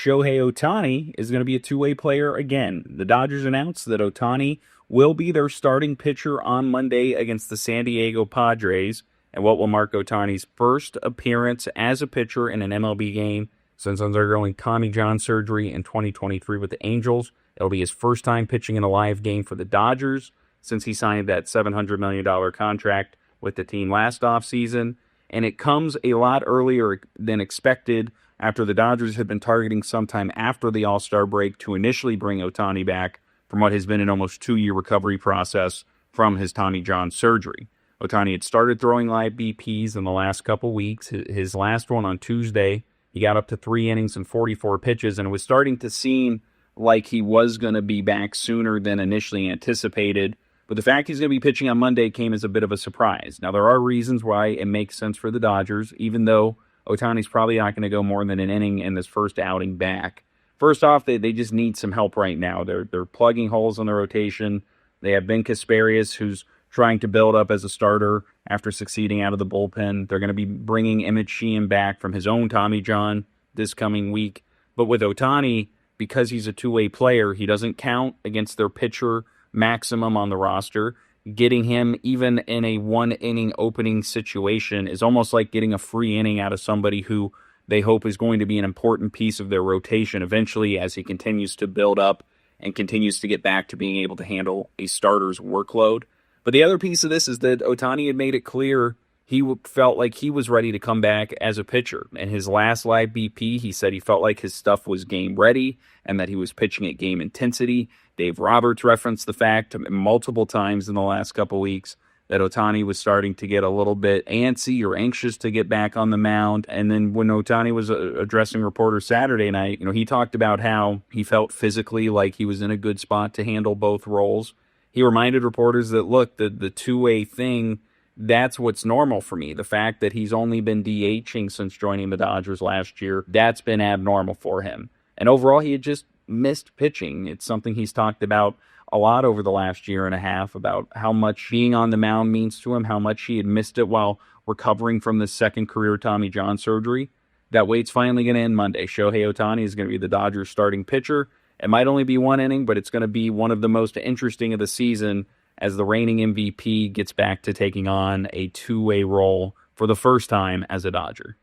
Shohei Ohtani is going to be a two-way player again. The Dodgers announced that Ohtani will be their starting pitcher on Monday against the San Diego Padres, and what will mark Ohtani's first appearance as a pitcher in an MLB game since undergoing Tommy John surgery in 2023 with the Angels. It'll be his first time pitching in a live game for the Dodgers since he signed that $700 million contract with the team last offseason, and it comes a lot earlier than expected after the Dodgers had been targeting sometime after the All-Star break to initially bring Ohtani back from what has been an almost 2-year recovery process from his Tommy John surgery. Ohtani had started throwing live BPs in the last couple weeks. His last one on Tuesday, he got up to 3 innings and 44 pitches, and it was starting to seem like he was going to be back sooner than initially anticipated. But the fact he's going to be pitching on Monday came as a bit of a surprise. Now, there are reasons why it makes sense for the Dodgers, even though Ohtani's probably not going to go more than an inning in this first outing back. First off, they just need some help right now. They're plugging holes in the rotation. They have Ben Kasparius, who's trying to build up as a starter after succeeding out of the bullpen. They're going to be bringing Emmett Sheehan back from his own Tommy John this coming week. But with Ohtani, because he's a two-way player, he doesn't count against their pitcher maximum on the roster. Getting him even in a one-inning opening situation is almost like getting a free inning out of somebody who they hope is going to be an important piece of their rotation eventually as he continues to build up and continues to get back to being able to handle a starter's workload. But the other piece of this is that Ohtani had made it clear he felt like he was ready to come back as a pitcher. In his last live BP, he said he felt like his stuff was game ready and that he was pitching at game intensity. Dave Roberts referenced the fact multiple times in the last couple weeks that Ohtani was starting to get a little bit antsy or anxious to get back on the mound. And then when Ohtani was addressing reporters Saturday night, he talked about how he felt physically like he was in a good spot to handle both roles. He reminded reporters that, look, the two-way thing, that's what's normal for me. The fact that he's only been DHing since joining the Dodgers last year, that's been abnormal for him. And overall, he had just missed pitching. It's something he's talked about a lot over the last year and a half, about how much being on the mound means to him, how much he had missed it while recovering from the second career Tommy John surgery. That wait's finally going to end Monday. Shohei Ohtani is going to be the Dodgers starting pitcher. It might only be one inning, but it's going to be one of the most interesting of the season as the reigning MVP gets back to taking on a two-way role for the first time as a Dodger.